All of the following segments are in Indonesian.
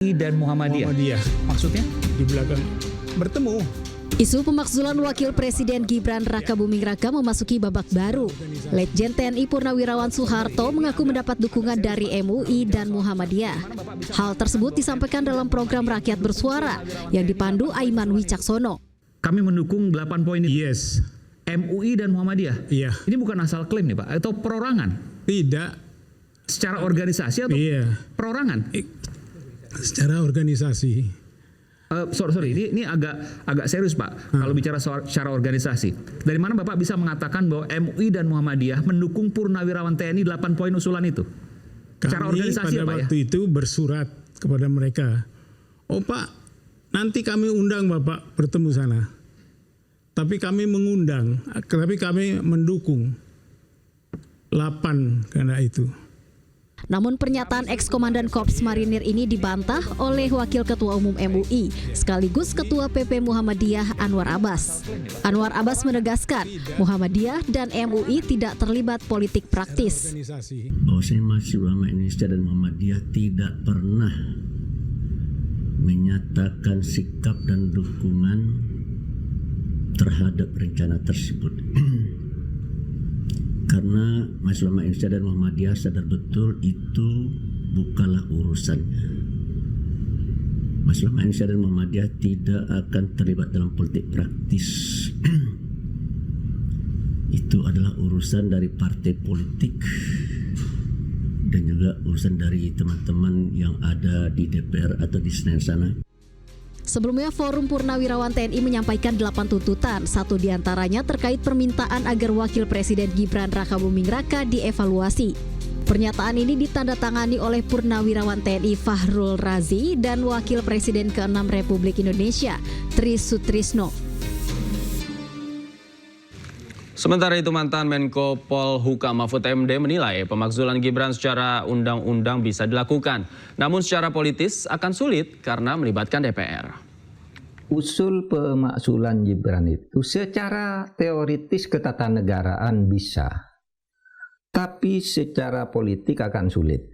dan Muhammadiyah. Maksudnya? Di belakang bertemu. Isu pemakzulan Wakil Presiden Gibran Raka Buming Raka memasuki babak baru. Letjen TNI Purnawirawan Soeharto mengaku mendapat dukungan dari MUI dan Muhammadiyah. Hal tersebut disampaikan dalam program Rakyat Bersuara yang dipandu Aiman Wicaksono. Kami mendukung 8 poin itu. Yes. MUI dan Muhammadiyah. Iya. Ini bukan asal klaim nih Pak, atau perorangan? Tidak. Secara organisasi atau perorangan? Secara organisasi. Sorry, ini agak serius Pak. Kalau bicara secara organisasi, dari mana Bapak bisa mengatakan bahwa MUI dan Muhammadiyah mendukung Purnawirawan TNI 8 poin usulan itu? Secara organisasi pada Pak waktu itu bersurat kepada mereka, "Oh Pak, nanti kami undang Bapak bertemu sana. Tapi kami mengundang, tapi kami mendukung 8 karena itu." Namun pernyataan ex-komandan Korps Marinir ini dibantah oleh Wakil Ketua Umum MUI sekaligus Ketua PP Muhammadiyah Anwar Abbas. Anwar Abbas menegaskan Muhammadiyah dan MUI tidak terlibat politik praktis. Bahwasanya Majelis Ulama Indonesia dan Muhammadiyah tidak pernah menyatakan sikap dan dukungan terhadap rencana tersebut. Karena Majelis Ulama Indonesia dan Muhammadiyah sadar betul itu bukanlah urusannya. Majelis Ulama Indonesia dan Muhammadiyah tidak akan terlibat dalam politik praktis. Itu adalah urusan dari partai politik dan juga urusan dari teman-teman yang ada di DPR atau di Senayan sana. Sebelumnya Forum Purnawirawan TNI menyampaikan 8 tuntutan, satu diantaranya terkait permintaan agar Wakil Presiden Gibran Raka Buming Raka dievaluasi. Pernyataan ini ditandatangani oleh Purnawirawan TNI Fahrul Razi dan Wakil Presiden ke-6 Republik Indonesia, Tri Sutrisno. Sementara itu mantan Menko Polhukam Mahfud MD menilai pemakzulan Gibran secara undang-undang bisa dilakukan. Namun secara politis akan sulit karena melibatkan DPR. Usul pemakzulan Gibran itu secara teoritis ketatanegaraan bisa. Tapi secara politik akan sulit.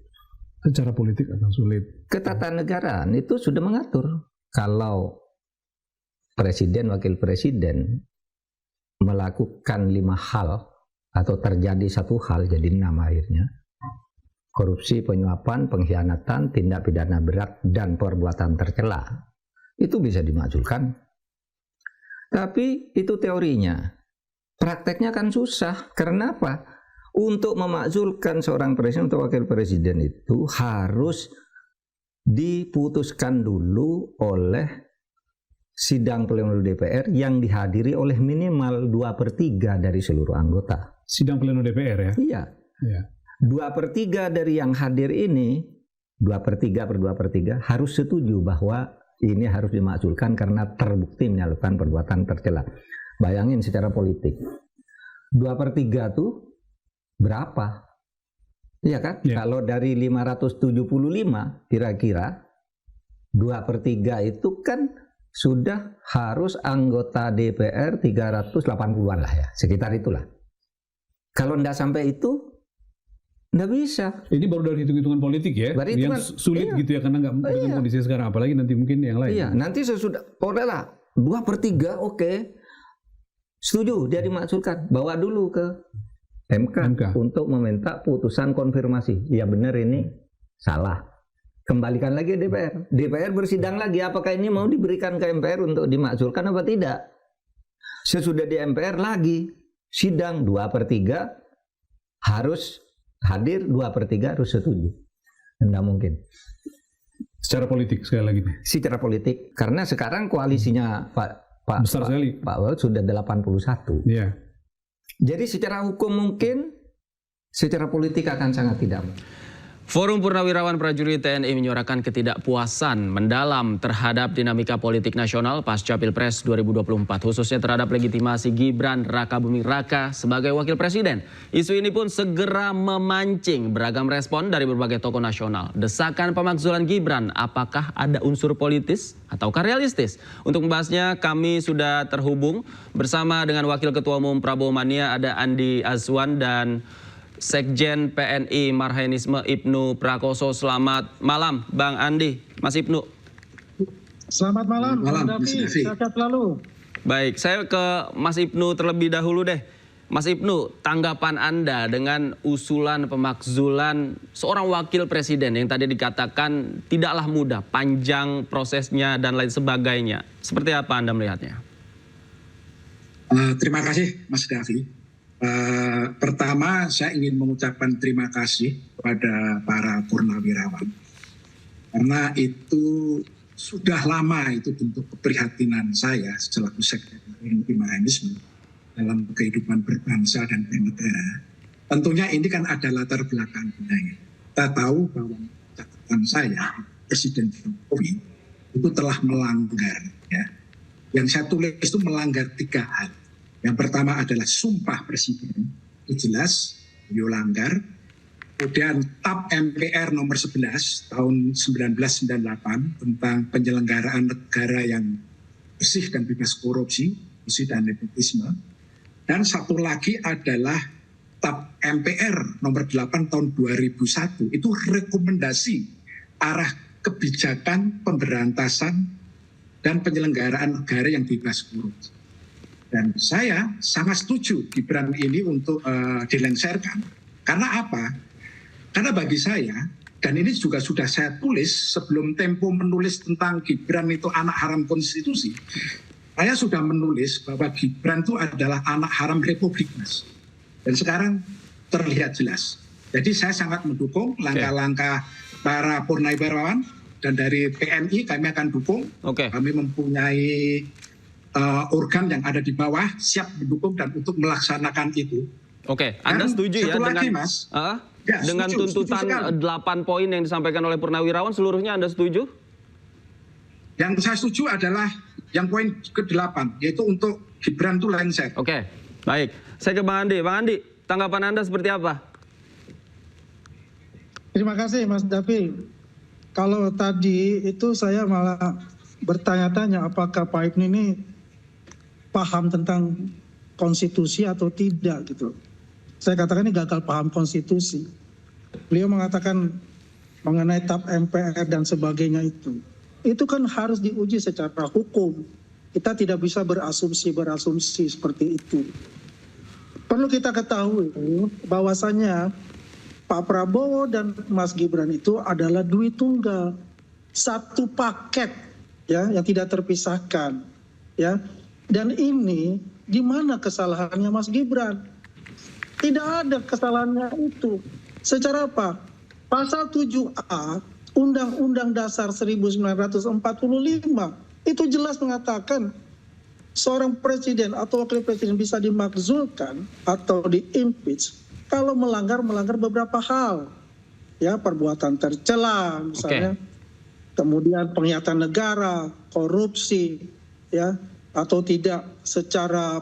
Secara politik akan sulit. Ketatanegaraan itu sudah mengatur. Kalau presiden, wakil presiden melakukan 5 hal atau terjadi 1 hal jadi 6 akhirnya, korupsi, penyuapan, pengkhianatan, tindak pidana berat dan perbuatan tercela, itu bisa dimakzulkan. Tapi itu teorinya, prakteknya kan susah. Karena apa? Untuk memakzulkan seorang presiden atau wakil presiden itu harus diputuskan dulu oleh sidang pleno DPR yang dihadiri oleh minimal 2/3 dari seluruh anggota. Sidang pleno DPR ya? Iya. Ya. 2/3 dari yang hadir ini, 2/3 harus setuju bahwa ini harus dimakzulkan karena terbukti melakukan perbuatan tercela. Bayangin secara politik. 2/3 tuh berapa? Iya kan? Ya. Kalau dari 575 kira-kira 2/3 itu kan sudah harus anggota DPR 380-an lah ya, sekitar itulah. Kalau tidak sampai itu, tidak bisa. Ini baru dari hitung-hitungan politik ya, yang sulit gitu ya, karena nggak dengan kondisi sekarang, apalagi nanti mungkin yang lain. Iya, nanti sesudah, lah 2/3 oke, setuju dia dimakzulkan, bawa dulu ke MK untuk meminta putusan konfirmasi. Ya benar ini salah. Kembalikan lagi DPR. DPR bersidang lagi apakah ini mau diberikan ke MPR untuk dimakzulkan apa tidak. Sesudah di MPR lagi sidang 2/3 harus hadir, 2/3 harus setuju. Tidak mungkin. Secara politik sekali lagi. Secara politik karena sekarang koalisinya Pak besar sekali. Pak Wahid sudah 81. Iya. Jadi secara hukum mungkin, secara politik akan sangat tidak mungkin. Forum Purnawirawan Prajurit TNI menyuarakan ketidakpuasan mendalam terhadap dinamika politik nasional pasca Pilpres 2024, khususnya terhadap legitimasi Gibran Raka Buming Raka sebagai wakil presiden. Isu ini pun segera memancing beragam respon dari berbagai tokoh nasional. Desakan pemakzulan Gibran, apakah ada unsur politis ataukah realistis? Untuk membahasnya kami sudah terhubung bersama dengan Wakil Ketua Umum Prabowo Mania, ada Andi Azwan, dan Sekjen PNI Marhaenisme Ibnu Prakoso. Selamat malam Bang Andi, Mas Ibnu. Selamat malam, Davi. Sehat selalu. Baik, saya ke Mas Ibnu terlebih dahulu deh. Mas Ibnu, tanggapan Anda dengan usulan pemakzulan seorang wakil presiden yang tadi dikatakan tidaklah mudah, panjang prosesnya dan lain sebagainya. Seperti apa Anda melihatnya? Terima kasih Mas Davi. Pertama saya ingin mengucapkan terima kasih kepada para purnawirawan. Karena itu sudah lama itu bentuk keprihatinan saya selaku Sekjen PNI Marhaenisme dalam kehidupan berbangsa dan bernegara. Tentunya ini kan ada latar belakangnya. Kita tahu bahwa catatan saya, Presiden Jokowi itu telah melanggar. Ya. Yang saya tulis itu melanggar 3 hal. Yang pertama adalah sumpah Presiden, itu jelas, beliau langgar. Kemudian TAP MPR nomor 11 tahun 1998 tentang penyelenggaraan negara yang bersih dan bebas korupsi, bersih dan nepotisme. Dan satu lagi adalah TAP MPR nomor 8 tahun 2001, itu rekomendasi arah kebijakan pemberantasan dan penyelenggaraan negara yang bebas korupsi. Dan saya sangat setuju Gibran ini untuk dilengsarkan. Karena apa? Karena bagi saya, dan ini juga sudah saya tulis sebelum Tempo menulis tentang Gibran itu anak haram konstitusi, saya sudah menulis bahwa Gibran itu adalah anak haram republik, Mas. Dan sekarang terlihat jelas. Jadi saya sangat mendukung langkah-langkah para purnawirawan, dan dari PNI kami akan dukung. Kami mempunyai organ yang ada di bawah siap mendukung dan untuk melaksanakan itu. Anda setuju ya dengan lagi, Mas. Dengan tuntutan 8 poin yang disampaikan oleh purnawirawan, seluruhnya Anda setuju? Yang saya setuju adalah yang poin ke-8, yaitu untuk Gibran itu lengser. Baik. Saya ke Bang Andi. Bang Andi, tanggapan Anda seperti apa? Terima kasih Mas Davi. Kalau tadi itu saya malah bertanya-tanya apakah Pak Ibnu ini paham tentang konstitusi atau tidak gitu. Saya katakan ini gagal paham konstitusi. Beliau mengatakan mengenai TAP MPR dan sebagainya itu. Itu kan harus diuji secara hukum. Kita tidak bisa berasumsi seperti itu. Perlu kita ketahui bahwasannya Pak Prabowo dan Mas Gibran itu adalah duit tunggal. Satu paket ya yang tidak terpisahkan. Ya. Dan ini di mana kesalahannya Mas Gibran? Tidak ada kesalahannya itu. Secara apa? Pasal 7A Undang-Undang Dasar 1945 itu jelas mengatakan seorang presiden atau wakil presiden bisa dimakzulkan atau di-impeach kalau melanggar beberapa hal. Ya, perbuatan tercela misalnya. Kemudian pengkhianatan negara, korupsi, ya, atau tidak secara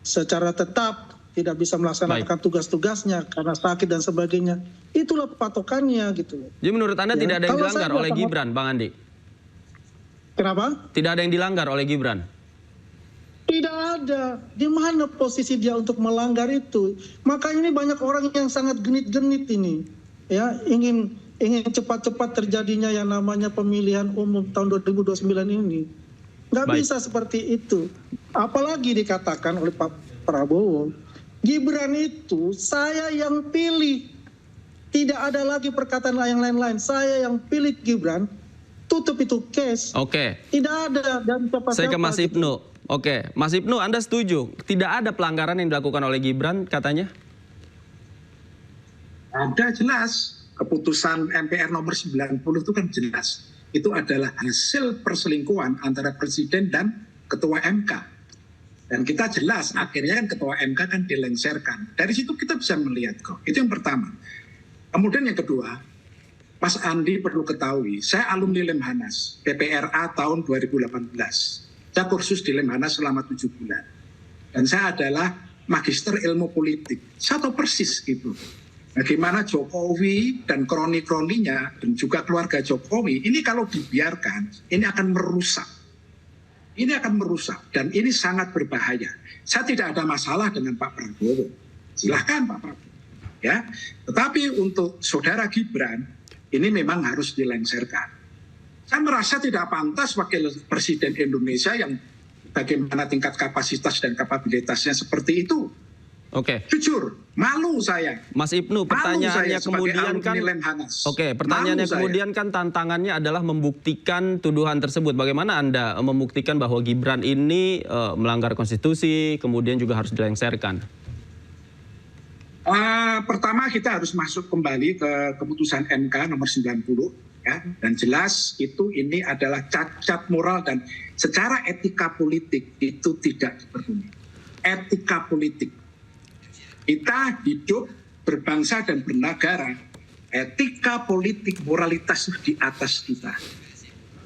secara tetap tidak bisa melaksanakan tugas-tugasnya karena sakit dan sebagainya. Itulah patokannya gitu. Jadi menurut Anda tidak ada yang dilanggar oleh Gibran, Bang Andi? Kenapa? Tidak ada yang dilanggar oleh Gibran? Tidak ada. Di mana posisi dia untuk melanggar itu? Makanya ini banyak orang yang sangat genit-genit ini. Ya, ingin cepat-cepat terjadinya yang namanya pemilihan umum tahun 2029 ini. Nggak bisa seperti itu. Apalagi dikatakan oleh Pak Prabowo, Gibran itu saya yang pilih. Tidak ada lagi perkataan yang lain-lain. Saya yang pilih Gibran, tutup itu case. Tidak ada dan siapa-siapa. Saya ke Mas Ibnu. Mas Ibnu, Anda setuju? Tidak ada pelanggaran yang dilakukan oleh Gibran katanya? Ada jelas. Keputusan MPR nomor 90 itu kan jelas. Itu adalah hasil perselingkuhan antara Presiden dan Ketua MK. Dan kita jelas akhirnya kan Ketua MK kan dilengserkan. Dari situ kita bisa melihat kok. Itu yang pertama. Kemudian yang kedua, Mas Andi perlu ketahui, saya alumni Lemhanas, PPRA tahun 2018. Saya kursus di Lemhanas selama 7 bulan. Dan saya adalah magister ilmu politik. Saya tahu persis itu. Bagaimana Jokowi dan kroni-kroninya dan juga keluarga Jokowi, ini kalau dibiarkan, ini akan merusak. Ini akan merusak dan ini sangat berbahaya. Saya tidak ada masalah dengan Pak Prabowo. Silahkan Pak Prabowo. ya. Tetapi untuk saudara Gibran ini memang harus dilengsarkan. Saya merasa tidak pantas wakil presiden Indonesia yang bagaimana tingkat kapasitas dan kapabilitasnya seperti itu. Oke. Jujur, malu saya. Mas Ibnu, pertanyaannya kemudian kan, pertanyaannya kemudian kan tantangannya adalah membuktikan tuduhan tersebut. Bagaimana Anda membuktikan bahwa Gibran ini melanggar konstitusi, kemudian juga harus dilengsarkan? Pertama kita harus masuk kembali ke keputusan MK nomor 90, ya, dan jelas itu ini adalah cacat moral dan secara etika politik itu tidak dipenuhi. Etika politik. Kita hidup berbangsa dan bernegara, etika politik moralitas di atas kita.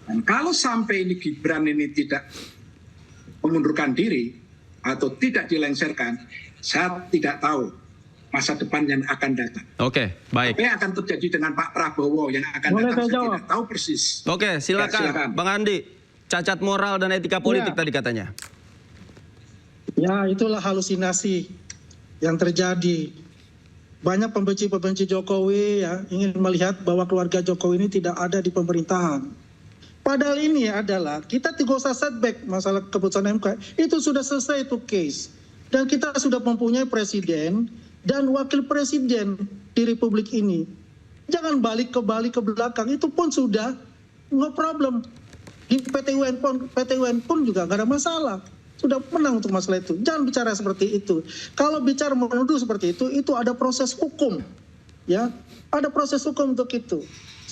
Dan kalau sampai ini Gibran ini tidak mengundurkan diri atau tidak dilengsarkan, saya tidak tahu masa depan yang akan datang. Oke, baik. Apa yang akan terjadi dengan Pak Prabowo yang akan datang, saya tidak tahu persis. Oke, silakan, silakan. Bang Andi. Cacat moral dan etika politik tadi katanya. Ya, itulah halusinasi yang terjadi. Banyak pembenci-pembenci Jokowi ya ingin melihat bahwa keluarga Jokowi ini tidak ada di pemerintahan. Padahal ini adalah kita tidak usah setback masalah keputusan MK. Itu sudah selesai itu case. Dan kita sudah mempunyai presiden dan wakil presiden di Republik ini. Jangan balik ke belakang. Itu pun sudah no problem. Di PT UN pun juga nggak ada masalah. Sudah menang untuk masalah itu. Jangan bicara seperti itu. Kalau bicara menuduh seperti itu ada proses hukum. Ya, ada proses hukum untuk itu.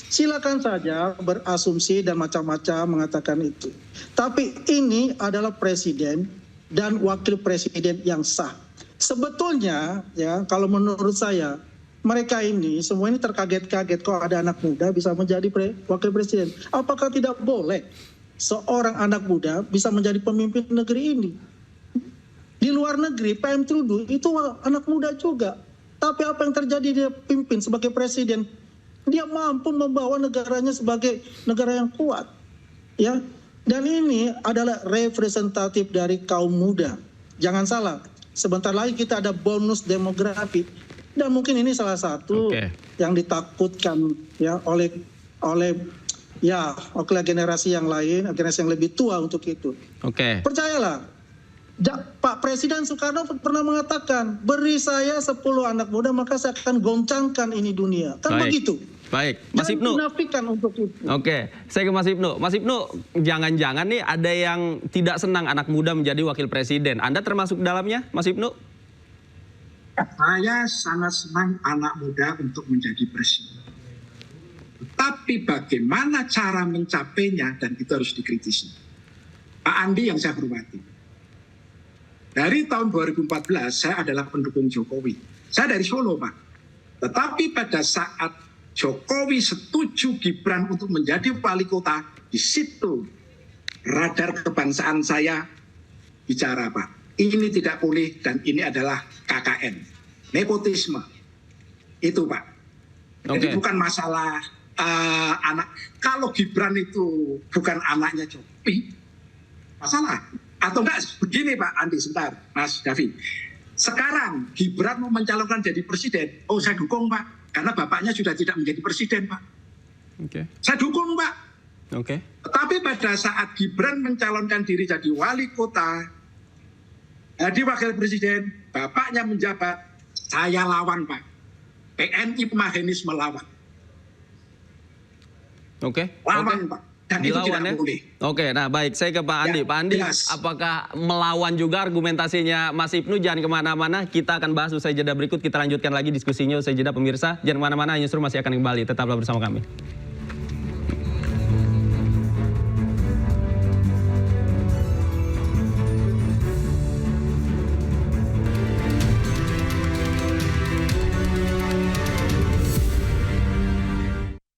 Silakan saja berasumsi dan macam-macam mengatakan itu. Tapi ini adalah presiden dan wakil presiden yang sah. Sebetulnya ya kalau menurut saya mereka ini semua ini terkaget-kaget kok ada anak muda bisa menjadi wakil presiden. Apakah tidak boleh seorang anak muda bisa menjadi pemimpin negeri ini? Di luar negeri PM Trudeau itu anak muda juga. Tapi apa yang terjadi dia pimpin sebagai presiden? Dia mampu membawa negaranya sebagai negara yang kuat. Ya. Dan ini adalah representatif dari kaum muda. Jangan salah, sebentar lagi kita ada bonus demografi. Dan mungkin ini salah satu yang ditakutkan ya oleh generasi yang lain, generasi yang lebih tua untuk itu. Percayalah, Pak Presiden Soekarno pernah mengatakan, beri saya 10 anak muda maka saya akan goncangkan ini dunia. Kan begitu. Baik, Mas Ibnu. Dinafikan untuk itu. Oke, saya ke Mas Ibnu. Mas Ibnu, jangan-jangan nih ada yang tidak senang anak muda menjadi wakil presiden. Anda termasuk dalamnya, Mas Ibnu? Saya sangat senang anak muda untuk menjadi presiden. Tapi bagaimana cara mencapainya dan itu harus dikritisi. Pak Andi yang saya hormati. Dari tahun 2014 saya adalah pendukung Jokowi. Saya dari Solo, Pak. Tetapi pada saat Jokowi setuju Gibran untuk menjadi wali kota, di situ radar kebangsaan saya bicara, Pak. Ini tidak boleh dan ini adalah KKN. Nepotisme. Itu, Pak. Jadi bukan masalah anak. Kalau Gibran itu bukan anaknya Jokowi, masalah. Atau enggak, begini Pak Andi, sebentar, Mas Davi. Sekarang Gibran mau mencalonkan jadi presiden, oh saya dukung Pak. Karena bapaknya sudah tidak menjadi presiden, Pak. Saya dukung, Pak. Tetapi pada saat Gibran mencalonkan diri jadi wali kota, jadi wakil presiden, bapaknya menjabat, saya lawan, Pak. PNI Pemahanis melawan. Lawan, Pak. Dan itu tidak boleh. Nah baik, saya ke Pak Andi. Pak Andi, apakah melawan juga argumentasinya Mas Ibnu? Jangan kemana-mana, kita akan bahas usai jeda berikut. Kita lanjutkan lagi diskusinya usai jeda, pemirsa. Jangan kemana-mana, Newsroom masih akan kembali. Tetaplah bersama kami.